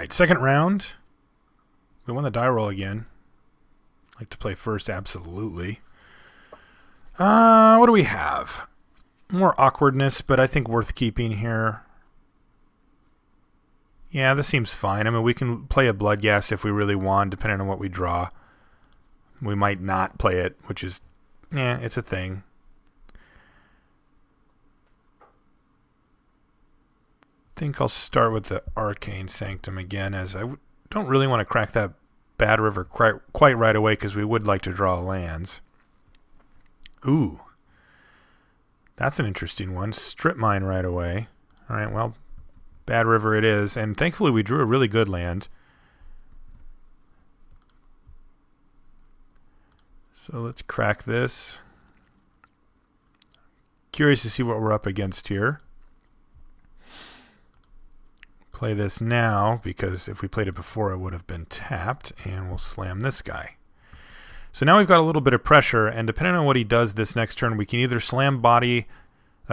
right, second round. We won the die roll again. Like to play first, absolutely. What do we have? More awkwardness, but I think worth keeping here. Yeah, this seems fine. I mean, we can play a Bloodghast if we really want, depending on what we draw. We might not play it, which is, it's a thing. I think I'll start with the Arcane Sanctum again, as I don't really want to crack that Bad River quite right away, because we would like to draw lands. Ooh. That's an interesting one. Strip Mine right away. All right, well, Bad River it is. And thankfully we drew a really good land. So let's crack this. Curious to see what we're up against here. Play this now, because if we played it before it would have been tapped. And we'll slam this guy. So now we've got a little bit of pressure, and depending on what he does this next turn, we can either slam body,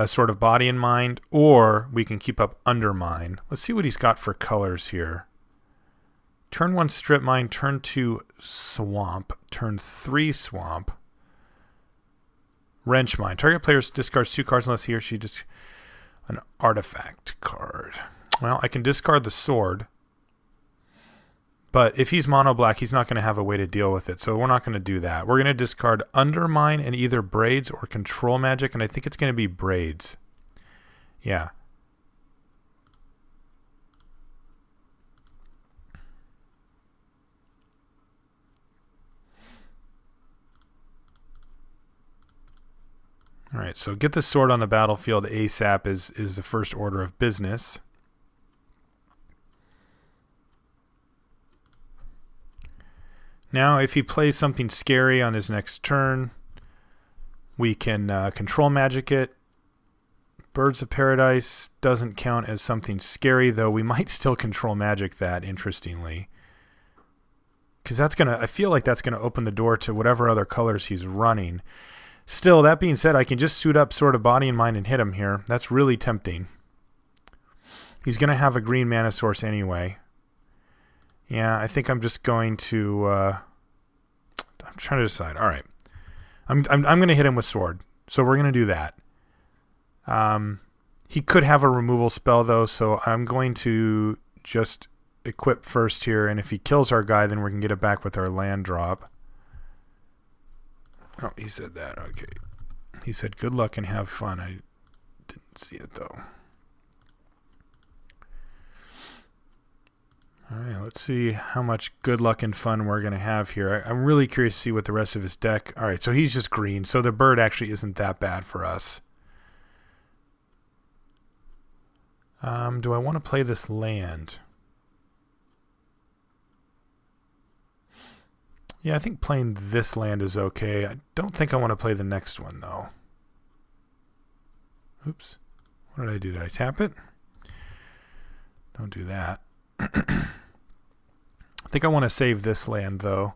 sort of body in mind, or we can keep up undermine. Let's see what he's got for colors here. Turn 1 Strip Mine, turn 2 Swamp, turn 3 Swamp. Wrench Mine. Target player discards 2 cards unless he or she just an artifact card. Well, I can discard the sword. But if he's mono black, he's not going to have a way to deal with it. So we're not going to do that. We're going to discard Undermine and either Braids or Control Magic. And I think it's going to be Braids. Yeah. All right, so get the sword on the battlefield ASAP is the first order of business. Now, if he plays something scary on his next turn, we can Control Magic it. Birds of Paradise doesn't count as something scary, though we might still Control Magic that, interestingly. Because I feel like that's going to open the door to whatever other colors he's running. Still, that being said, I can just suit up sort of Body and Mind and hit him here. That's really tempting. He's going to have a green mana source anyway. Yeah, I think I'm just going to... I'm trying to decide. All right. I'm going to hit him with sword. So we're going to do that. He could have a removal spell, though, so I'm going to just equip first here, and if he kills our guy, then we can get it back with our land drop. Oh, he said that. Okay. He said good luck and have fun. I didn't see it, though. All right, let's see how much good luck and fun we're going to have here. I'm really curious to see what the rest of his deck... All right, so he's just green, so the bird actually isn't that bad for us. Do I want to play this land? Yeah, I think playing this land is okay. I don't think I want to play the next one, though. Oops. What did I do? Did I tap it? Don't do that. I think I want to save this land, though.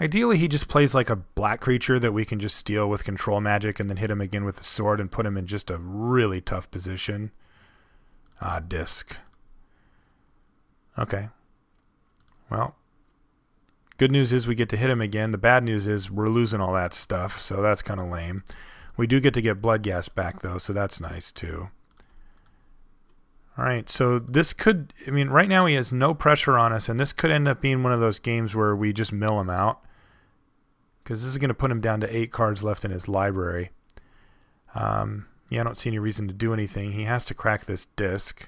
Ideally, he just plays like a black creature that we can just steal with Control Magic and then hit him again with the sword and put him in just a really tough position. Disc. Okay. Well, good news is we get to hit him again. The bad news is we're losing all that stuff, so that's kind of lame. We do get to get Bloodghast back, though, so that's nice, too. All right, so this could... I mean, right now he has no pressure on us, and this could end up being one of those games where we just mill him out. Because this is going to put him down to 8 cards left in his library. Yeah, I don't see any reason to do anything. He has to crack this disc.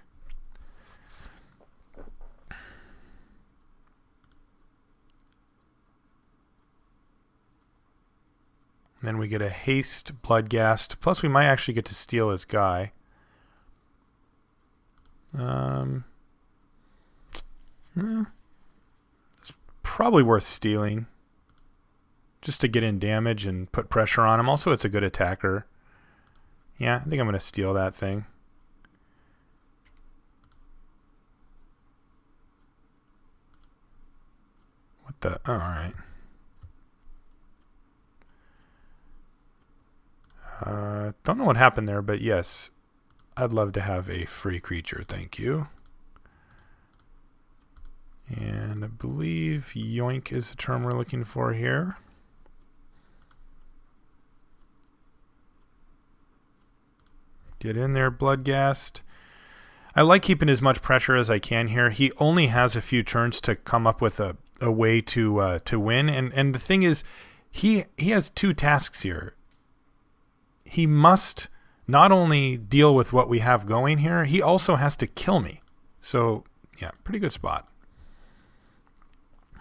Then we get a haste Bloodghast. Plus, we might actually get to steal his guy. It's probably worth stealing. Just to get in damage and put pressure on him. Also, it's a good attacker. Yeah, I think I'm going to steal that thing. What the... Oh, all right. Don't know what happened there, but yes. I'd love to have a free creature, thank you. And I believe yoink is the term we're looking for here. Get in there, Bloodghast. I like keeping as much pressure as I can here. He only has a few turns to come up with a way to win. And the thing is, he has two tasks here. He must not only deal with what we have going here, he also has to kill me. So, yeah, pretty good spot.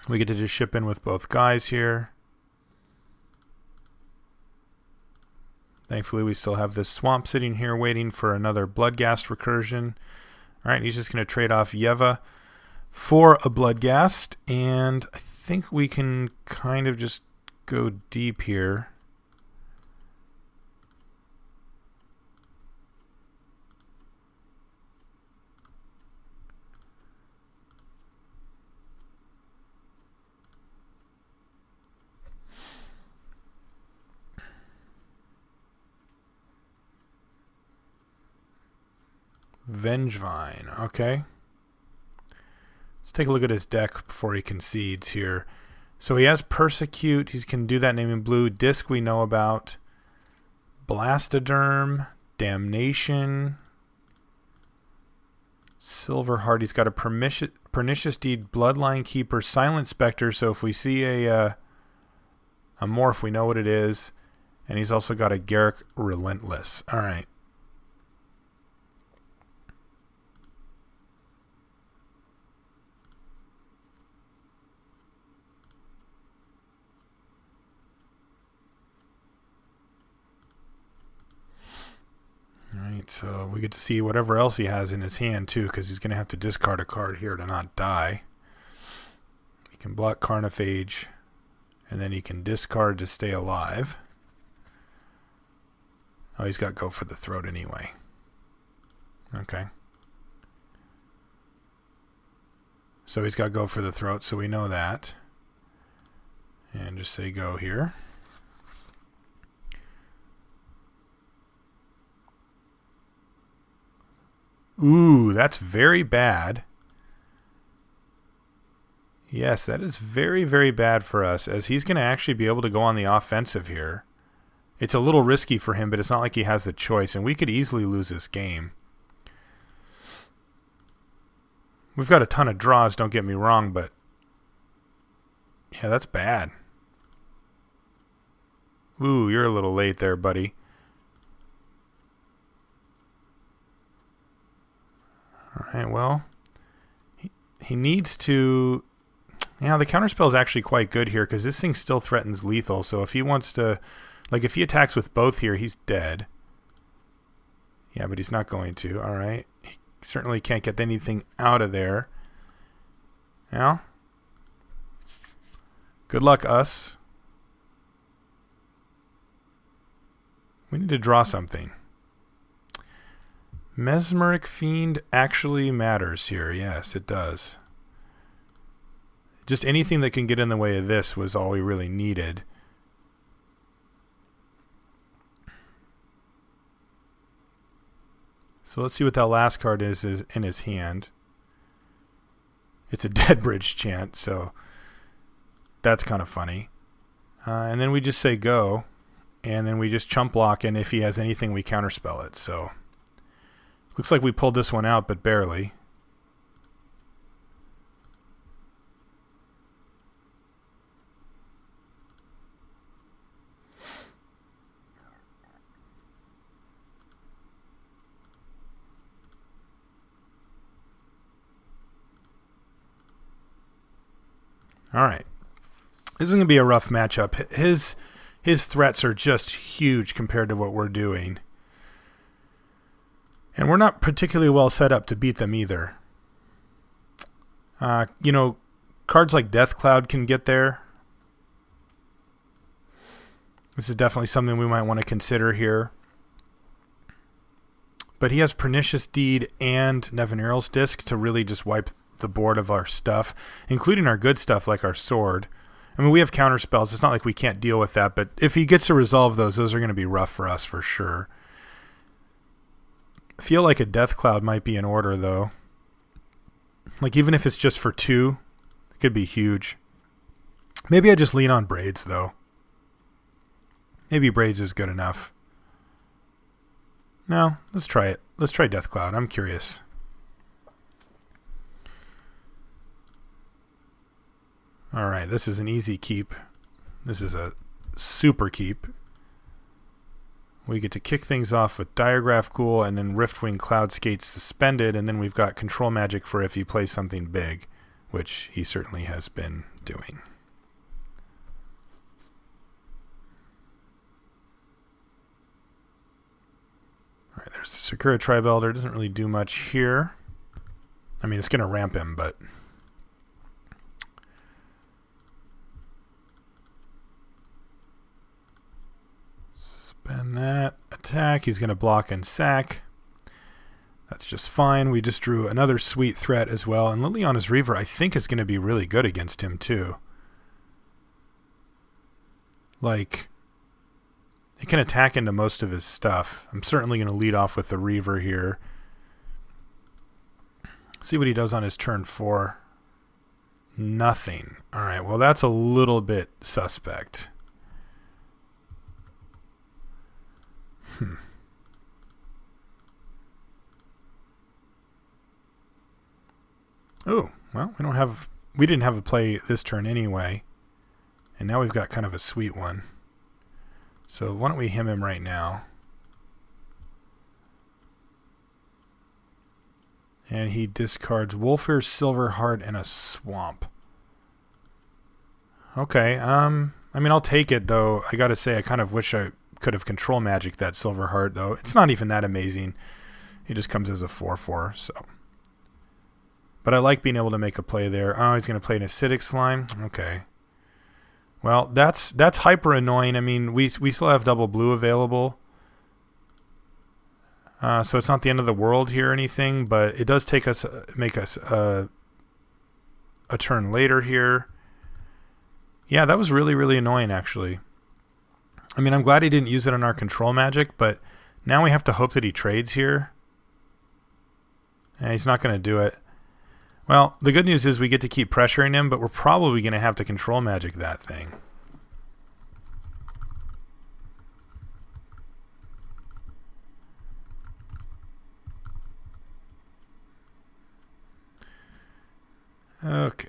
We get to just ship in with both guys here. Thankfully, we still have this swamp sitting here waiting for another Bloodghast recursion. All right, he's just going to trade off Yeva for a Bloodghast, and I think we can kind of just go deep here. Vengevine, okay. Let's take a look at his deck before he concedes here. So he has Persecute, he can do that name in blue. Disc we know about. Blastoderm, Damnation, Silverheart. He's got a Pernicious Deed, Bloodline Keeper, Silent Spectre. So if we see a morph, we know what it is. And he's also got a Garruk Relentless. All right. Alright, so we get to see whatever else he has in his hand too, because he's going to have to discard a card here to not die. He can block Carnophage, and then he can discard to stay alive. Oh, he's got Go for the Throat anyway. Okay. So he's got Go for the Throat, so we know that. And just say go here. Ooh, that's very bad. Yes, that is very, very bad for us, as he's going to actually be able to go on the offensive here. It's a little risky for him, but it's not like he has the choice, and we could easily lose this game. We've got a ton of draws, don't get me wrong, but yeah, that's bad. Ooh, you're a little late there, buddy. Alright, well, he needs to... Yeah, the counterspell is actually quite good here, because this thing still threatens lethal, so if he wants to... Like, if he attacks with both here, he's dead. Yeah, but he's not going to. Alright. He certainly can't get anything out of there. Now, good luck, us. We need to draw something. Mesmeric Fiend actually matters here. Yes, it does. Just anything that can get in the way of this was all we really needed. So let's see what that last card is in his hand. It's a Dead Bridge chant, so that's kind of funny. And then we just say go, and then we just chump block, and if he has anything, we counterspell it. So looks like we pulled this one out, but barely. All right. This is going to be a rough matchup. His threats are just huge compared to what we're doing. And we're not particularly well set up to beat them either. Cards like Death Cloud can get there. This is definitely something we might want to consider here. But he has Pernicious Deed and Nevinyrral's Disc to really just wipe the board of our stuff, including our good stuff like our sword. I mean, we have counter spells. It's not like we can't deal with that, but if he gets to resolve those are going to be rough for us for sure. feel like a Death Cloud might be in order, though. Like, even if it's just for 2, it could be huge. Maybe I just lean on Braids, though. Maybe Braids is good enough. No, let's try it. Let's try Death Cloud. I'm curious. All right, this is an easy keep. This is a super keep. We get to kick things off with Diregraph Ghoul and then Riftwing Cloudskate Suspended, and then we've got Control Magic for if he plays something big, which he certainly has been doing. All right, there's the Sakura Tribe Elder. Doesn't really do much here. I mean, it's going to ramp him, but... Spend that. Attack. He's going to block and sack. That's just fine. We just drew another sweet threat as well. And Liliana's Reaver, I think, is going to be really good against him, too. Like, it can attack into most of his stuff. I'm certainly going to lead off with the Reaver here. See what he does on his turn 4. Nothing. All right, well, that's a little bit suspect. Oh, well, we didn't have a play this turn anyway. And now we've got kind of a sweet one. So why don't we him right now? And he discards Wolfir, Silverheart, and a Swamp. Okay, I mean, I'll take it, though. I gotta say, I kind of wish I could have Control Magic that Silverheart, though. It's not even that amazing. He just comes as a 4/4, so... But I like being able to make a play there. Oh, he's going to play an Acidic Slime? Okay. Well, that's hyper annoying. I mean, we still have double blue available. So it's not the end of the world here or anything, but it does make us a turn later here. Yeah, that was really, really annoying, actually. I mean, I'm glad he didn't use it on our Control Magic, but now we have to hope that he trades here. He's not going to do it. Well, the good news is we get to keep pressuring him, but we're probably going to have to Control Magic that thing. Okay.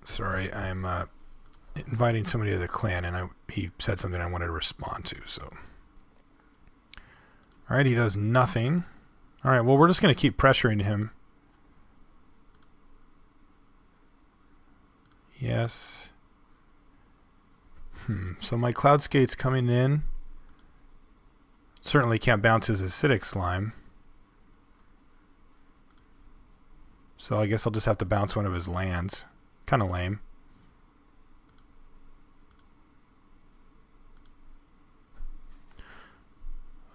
Sorry, I'm inviting somebody to the clan, and he said something I wanted to respond to. So, all right, he does nothing. All right, well, we're just going to keep pressuring him. Yes. So my Cloudskate's coming in. Certainly can't bounce his Acidic Slime. So I guess I'll just have to bounce one of his lands. Kind of lame.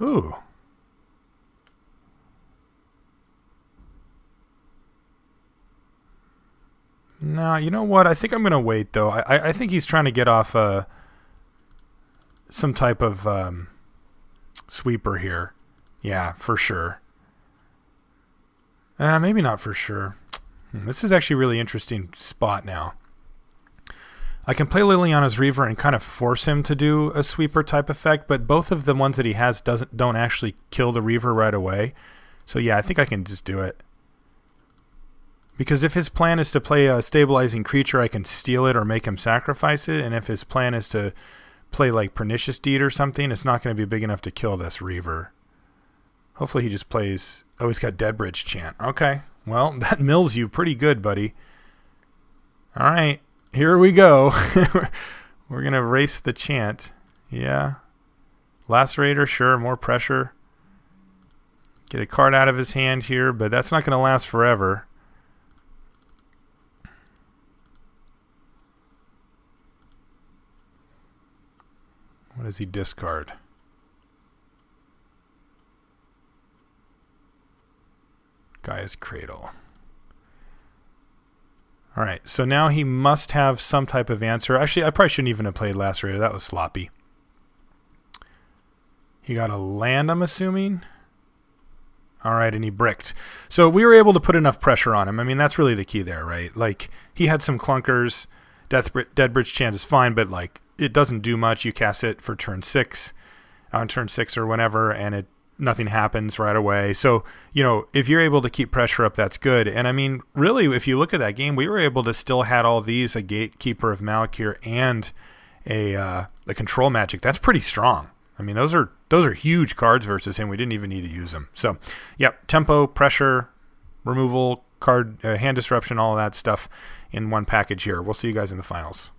Ooh. No, you know what? I think I'm going to wait, though. I think he's trying to get off some type of sweeper here. Yeah, for sure. Maybe not for sure. This is actually a really interesting spot now. I can play Liliana's Reaver and kind of force him to do a sweeper type effect, but both of the ones that he has don't actually kill the Reaver right away. So yeah, I think I can just do it. Because if his plan is to play a stabilizing creature, I can steal it or make him sacrifice it. And if his plan is to play like Pernicious Deed or something, it's not going to be big enough to kill this Reaver. Hopefully he just plays... Oh, he's got Deadbridge Chant. Okay. Well, that mills you pretty good, buddy. All right. Here we go. We're going to race the chant. Yeah. Lacerator, sure. More pressure. Get a card out of his hand here, but that's not going to last forever. What does he discard? Gaia's Cradle. All right, so now he must have some type of answer. Actually, I probably shouldn't even have played Lacerator. That was sloppy. He got a land, I'm assuming. All right, and he bricked. So we were able to put enough pressure on him. I mean, that's really the key there, right? Like, he had some clunkers. Dead Bridge Chant is fine, but, like, it doesn't do much. You cast it for turn 6, on turn 6 or whenever, and nothing happens right away. So, if you're able to keep pressure up, that's good. And, I mean, really, if you look at that game, we were able to still had all these, a Gatekeeper of Malakir and a Control Magic. That's pretty strong. I mean, those are huge cards versus him. We didn't even need to use them. So, yep, tempo, pressure, removal, card, hand disruption, all of that stuff in one package here. We'll see you guys in the finals.